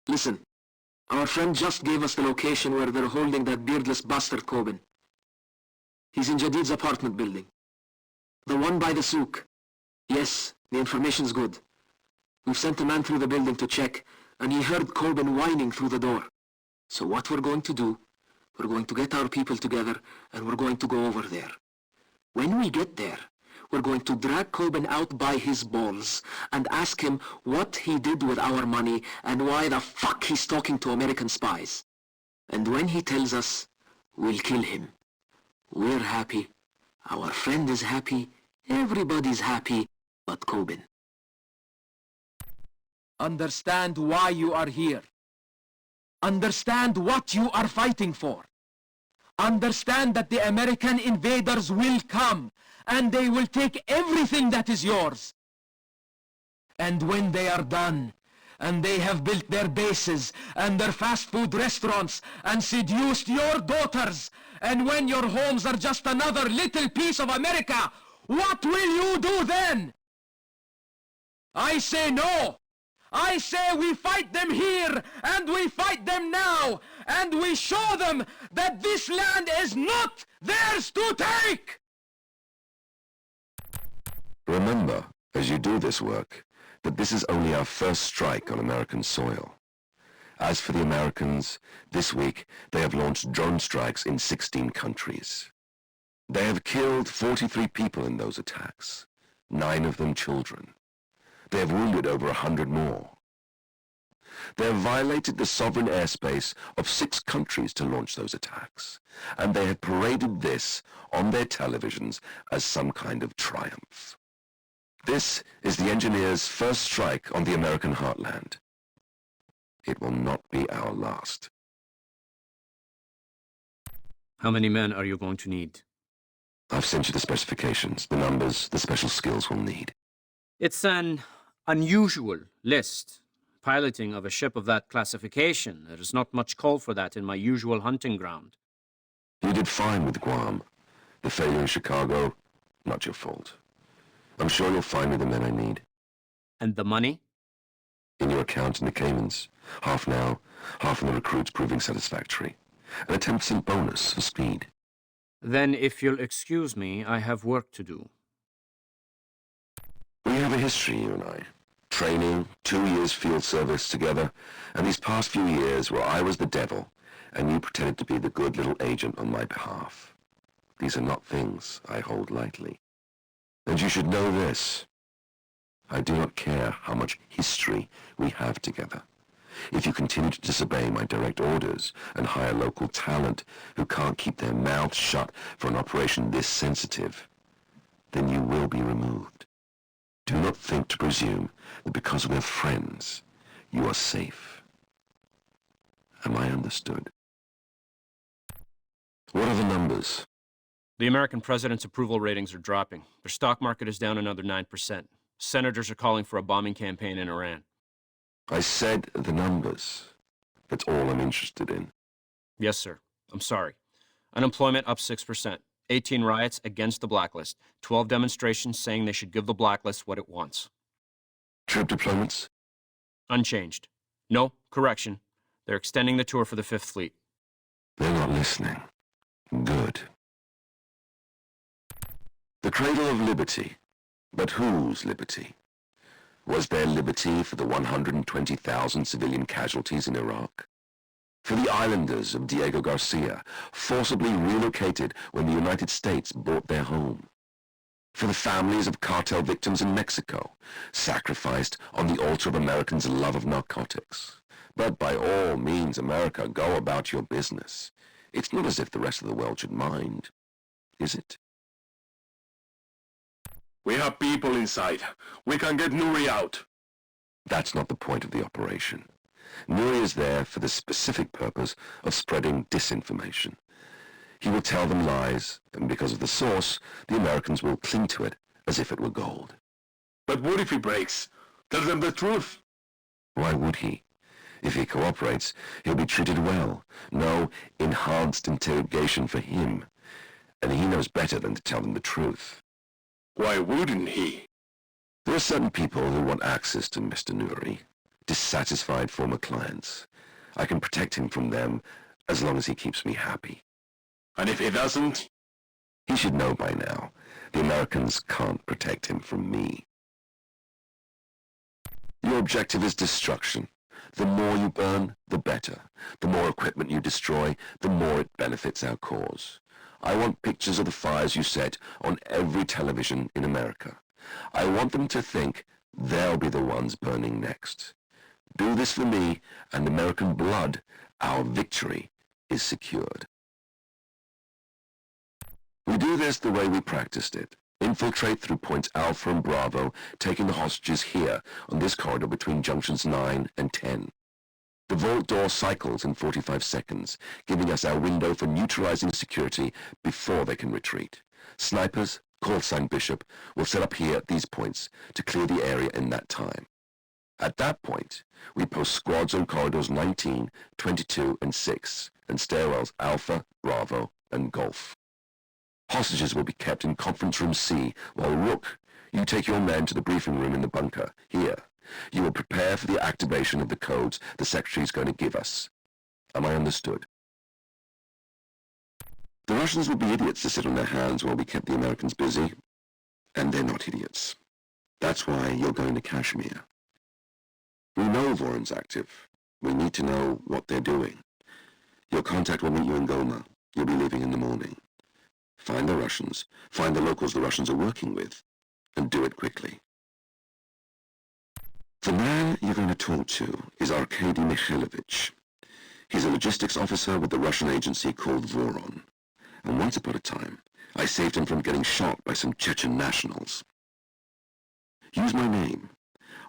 Listen, our friend just gave us the location where they're holding that beardless bastard Coben. He's in Jadid's apartment building. The one by the souk. Yes, the information's good. We've sent a man through the building to check, and he heard Coben whining through the door. So what we're going to do, we're going to get our people together, and we're going to go over there. When we get there, we're going to drag Coben out by his balls and ask him what he did with our money and why the fuck he's talking to American spies. And when he tells us, we'll kill him. We're happy. Our friend is happy. Everybody's happy but Coben. Understand why you are here. Understand what you are fighting for. Understand that the American invaders will come, and they will take everything that is yours. And when they are done, and they have built their bases and their fast food restaurants and seduced your daughters, and when your homes are just another little piece of America, what will you do then? I say no. I say we fight them here, and we fight them now, and we show them that this land is not theirs to take! Remember, as you do this work, that this is only our first strike on American soil. As for the Americans, this week they have launched drone strikes in 16 countries. They have killed 43 people in those attacks, 9 of them children. They have wounded over 100 more. They have violated the sovereign airspace of 6 countries to launch those attacks, and they have paraded this on their televisions as some kind of triumph. This is the engineers' first strike on the American heartland. It will not be our last. How many men are you going to need? I've sent you the specifications, the numbers, the special skills we'll need. It's an unusual list. Piloting of a ship of that classification. There is not much call for that in my usual hunting ground. You did fine with Guam. The failure in Chicago, not your fault. I'm sure you'll find me the men I need. And the money? In your account in the Caymans. Half now, half in the recruits proving satisfactory. And a 10% bonus for speed. Then, if you'll excuse me, I have work to do. We have a history, you and I. Training, 2 years field service together, and these past few years where I was the devil, and you pretended to be the good little agent on my behalf. These are not things I hold lightly. And you should know this. I do not care how much history we have together. If you continue to disobey my direct orders and hire local talent who can't keep their mouths shut for an operation this sensitive, then you will be removed. Do not think to presume that because we're friends, you are safe. Am I understood? What are the numbers? The American president's approval ratings are dropping. Their stock market is down another 9%. Senators are calling for a bombing campaign in Iran. I said the numbers. That's all I'm interested in. Yes, sir. I'm sorry. Unemployment up 6%. 18 riots against the Blacklist. 12 demonstrations saying they should give the Blacklist what it wants. Troop deployments? Unchanged. No, correction. They're extending the tour for the 5th Fleet. They're not listening. Good. The cradle of liberty. But whose liberty? Was there liberty for the 120,000 civilian casualties in Iraq? For the islanders of Diego Garcia, forcibly relocated when the United States bought their home? For the families of cartel victims in Mexico, sacrificed on the altar of Americans' love of narcotics? But by all means, America, go about your business. It's not as if the rest of the world should mind, is it? We have people inside. We can get Nuri out. That's not the point of the operation. Nuri is there for the specific purpose of spreading disinformation. He will tell them lies, and because of the source, the Americans will cling to it as if it were gold. But what if he breaks? Tell them the truth. Why would he? If he cooperates, he'll be treated well. No enhanced interrogation for him. And he knows better than to tell them the truth. Why wouldn't he? There are certain people who want access to Mr. Nuri. dissatisfied former clients. I can protect him from them as long as he keeps me happy. And if he doesn't? He should know by now. The Americans can't protect him from me. Your objective is destruction. The more you burn, the better. The more equipment you destroy, the more it benefits our cause. I want pictures of the fires you set on every television in America. I want them to think they'll be the ones burning next. Do this for me, and American blood, our victory, is secured. We do this the way we practiced it. Infiltrate through points Alpha and Bravo, taking the hostages here on this corridor between junctions 9 and 10. The vault door cycles in 45 seconds, giving us our window for neutralizing security before they can retreat. Snipers, call sign Bishop, will set up here at these points to clear the area in that time. At that point, we post squads on corridors 19, 22, and 6, and stairwells Alpha, Bravo, and Golf. Hostages will be kept in Conference Room C, while Rook, you take your men to the briefing room in the bunker, here. You will prepare for the activation of the codes the Secretary is going to give us. Am I understood? The Russians would be idiots to sit on their hands while we kept the Americans busy, and they're not idiots. That's why you're going to Kashmir. We know Voron's active. We need to know what they're doing. Your contact will meet you in Goma. You'll be leaving in the morning. Find the Russians, find the locals the Russians are working with, and do it quickly. The man you're going to talk to is Arkady Mikhailovich. He's a logistics officer with the Russian agency called Voron. And once upon a time, I saved him from getting shot by some Chechen nationals. Use my name.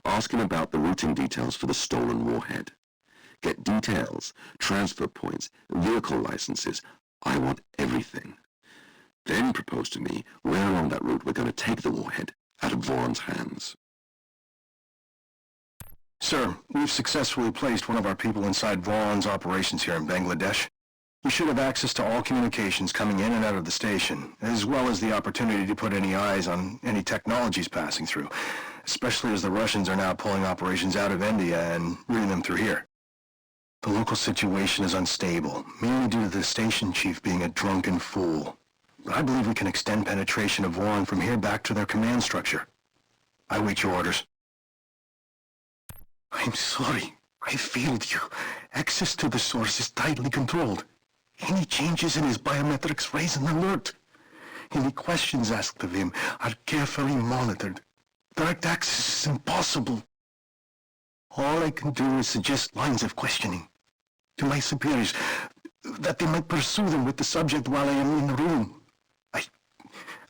Ask him about the routing details for the stolen warhead. Get details, transfer points, vehicle licenses. I want everything. Then propose to me where along that route we're going to take the warhead out of Voron's hands. Sir, we've successfully placed one of our people inside Voron's operations here in Bangladesh. We should have access to all communications coming in and out of the station, as well as the opportunity to put any eyes on any technologies passing through, especially as the Russians are now pulling operations out of India and routing them through here. The local situation is unstable, mainly due to the station chief being a drunken fool. But I believe we can extend penetration of Voron from here back to their command structure. I wait your orders. I'm sorry. I failed you. Access to the source is tightly controlled. Any changes in his biometrics raise an alert. Any questions asked of him are carefully monitored. Direct access is impossible. All I can do is suggest lines of questioning to my superiors, that they might pursue them with the subject while I am in the room.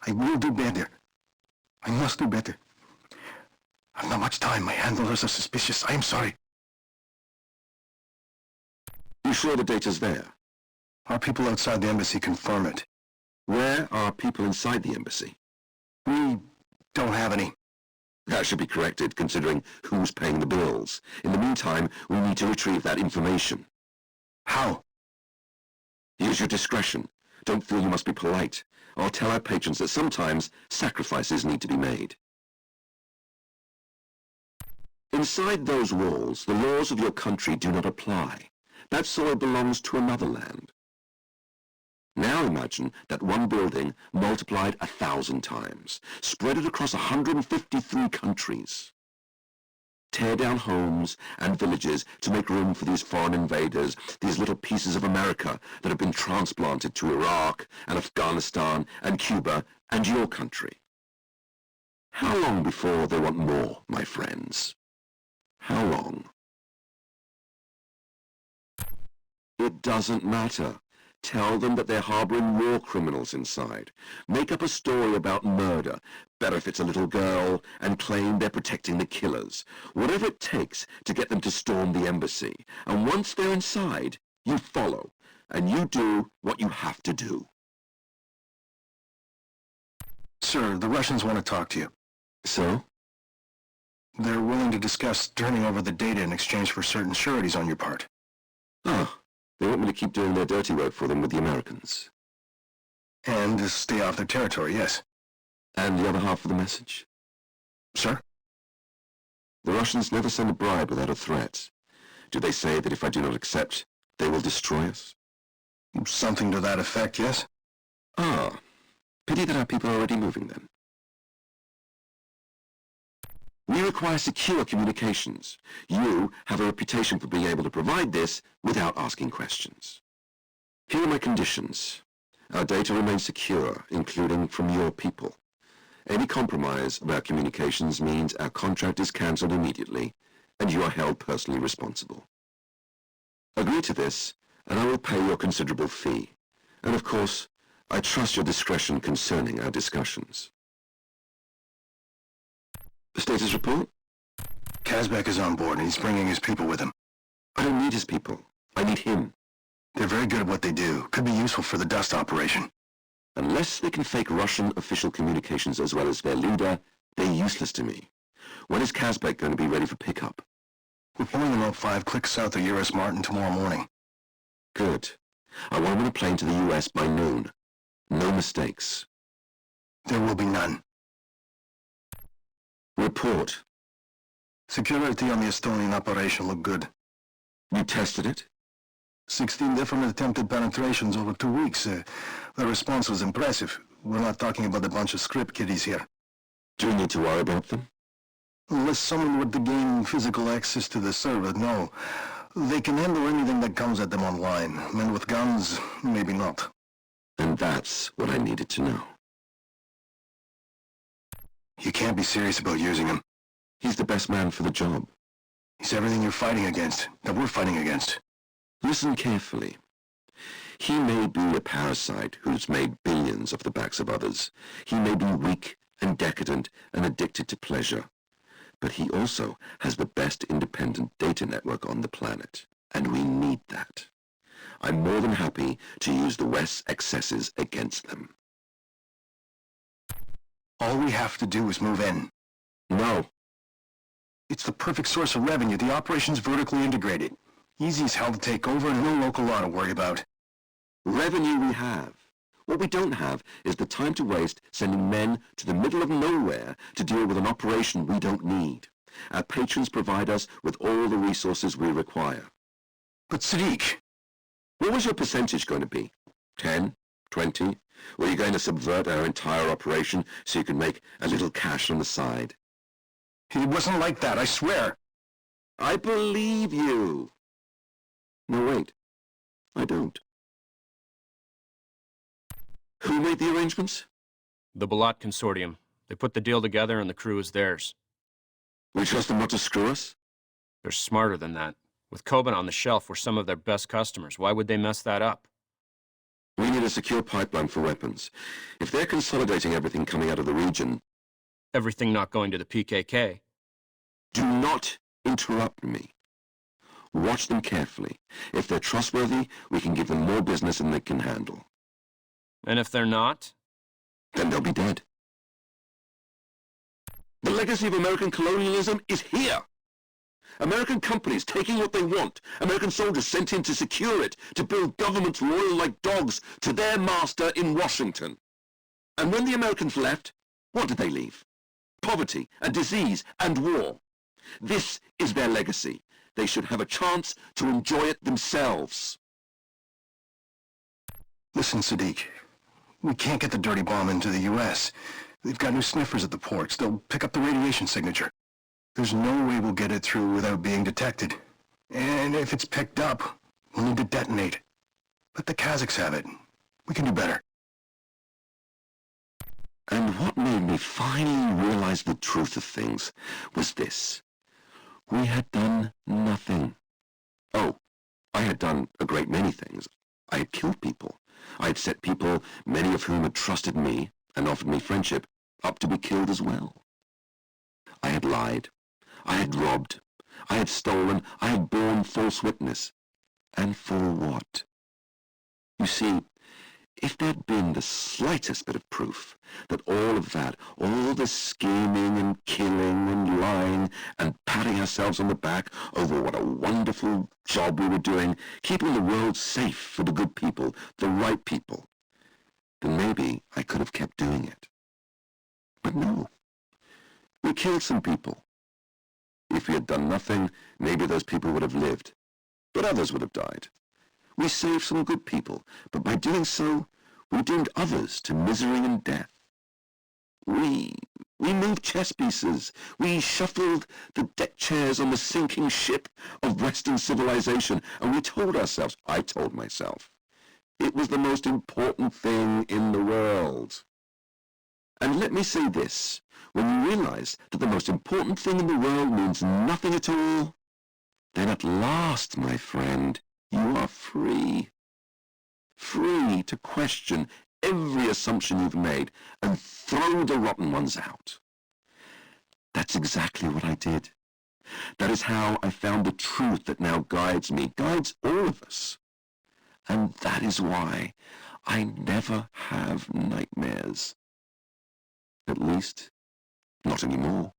I will do better. I must do better. I've not much time. My handlers are suspicious. I am sorry. You sure the data's there? Our people outside the embassy confirm it. Where are people inside the embassy? We don't have any. That should be corrected, considering who's paying the bills. In the meantime, we need to retrieve that information. How? Use your discretion. Don't feel you must be polite. I'll tell our patrons that sometimes sacrifices need to be made. Inside those walls, the laws of your country do not apply. That soil belongs to another land. Now imagine that one building multiplied 1,000 times, spread it across 153 countries. Tear down homes and villages to make room for these foreign invaders, these little pieces of America that have been transplanted to Iraq and Afghanistan and Cuba and your country. How long before they want more, my friends? How long? It doesn't matter. Tell them that they're harboring war criminals inside. Make up a story about murder, better if it's a little girl, and claim they're protecting the killers. Whatever it takes to get them to storm the embassy. And once they're inside, you follow, and you do what you have to do. Sir, the Russians want to talk to you. So? They're willing to discuss turning over the data in exchange for certain sureties on your part. Ah, they want me to keep doing their dirty work for them with the Americans. And to stay off their territory, yes. And the other half of the message? Sir? The Russians never send a bribe without a threat. Do they say that if I do not accept, they will destroy us? Something to that effect, yes? Ah, pity that our people are already moving then. We require secure communications. You have a reputation for being able to provide this without asking questions. Here are my conditions. Our data remains secure, including from your people. Any compromise of our communications means our contract is cancelled immediately, and you are held personally responsible. Agree to this, and I will pay your considerable fee. And of course, I trust your discretion concerning our discussions. The status report? Kazbek is on board, and he's bringing his people with him. I don't need his people. I need him. They're very good at what they do. Could be useful for the dust operation. Unless they can fake Russian official communications as well as their leader, they're useless to me. When is Kazbek going to be ready for pickup? We're pulling him up 5 clicks south of US Martin tomorrow morning. Good. I want him on a plane to the US by noon. No mistakes. There will be none. Report. Security on the Estonian operation looked good. You tested it? 16 different attempted penetrations over 2 weeks. The response was impressive. We're not talking about a bunch of script kiddies here. Do you need to worry about them? Unless someone were to gain physical access to the server, no. They can handle anything that comes at them online. Men with guns, maybe not. And that's what I needed to know. You can't be serious about using him. He's the best man for the job. He's everything you're fighting against, that we're fighting against. Listen carefully. He may be a parasite who's made billions off the backs of others. He may be weak and decadent and addicted to pleasure. But he also has the best independent data network on the planet, and we need that. I'm more than happy to use the West's excesses against them. All we have to do is move in. No. It's the perfect source of revenue. The operation's vertically integrated. Easy as hell to take over and no local law to worry about. Revenue we have. What we don't have is the time to waste sending men to the middle of nowhere to deal with an operation we don't need. Our patrons provide us with all the resources we require. But Sadiq, What was your percentage going to be? 10? 20? Were you going to subvert our entire operation so you could make a little cash on the side? it wasn't like that, I swear. I believe you. No, wait. I don't. Who made the arrangements? The Balat Consortium. They put the deal together and the crew is theirs. We trust them not to screw us? They're smarter than that. With Koban on the shelf, we're some of their best customers. Why would they mess that up? We need a secure pipeline for weapons. If they're consolidating everything coming out of the region... Everything not going to the PKK. Do not interrupt me. Watch them carefully. If they're trustworthy, we can give them more business than they can handle. And if they're not? Then they'll be dead. The legacy of American colonialism is here. American companies taking what they want, American soldiers sent in to secure it, to build governments loyal like dogs to their master in Washington. And when the Americans left, what did they leave? Poverty and disease and war. This is their legacy. They should have a chance to enjoy it themselves. Listen, Sadiq, we can't get the dirty bomb into the U.S. They've got new sniffers at the ports. They'll pick up the radiation signature. There's no way we'll get it through without being detected. And if it's picked up, we'll need to detonate. Let the Kazakhs have it. We can do better. And what made me finally realize the truth of things was this. We had done nothing. Oh, I had done a great many things. I had killed people. I had set people, many of whom had trusted me and offered me friendship, up to be killed as well. I had lied. I had robbed. I had stolen. I had borne false witness. And for what? You see, if there'd been the slightest bit of proof that all of that, all the scheming and killing and lying and patting ourselves on the back over what a wonderful job we were doing, keeping the world safe for the good people, the right people, then maybe I could have kept doing it. But no. We killed some people. If we had done nothing, maybe those people would have lived, but others would have died. We saved some good people, but by doing so, we doomed others to misery and death. We moved chess pieces. We shuffled the deck chairs on the sinking ship of Western civilization, and we told ourselves, I told myself, it was the most important thing in the world. And let me say this, when you realize that the most important thing in the world means nothing at all, then at last, my friend, you are free. Free to question every assumption you've made and throw the rotten ones out. That's exactly what I did. That is how I found the truth that now guides me, guides all of us. And that is why I never have nightmares. At least, not anymore.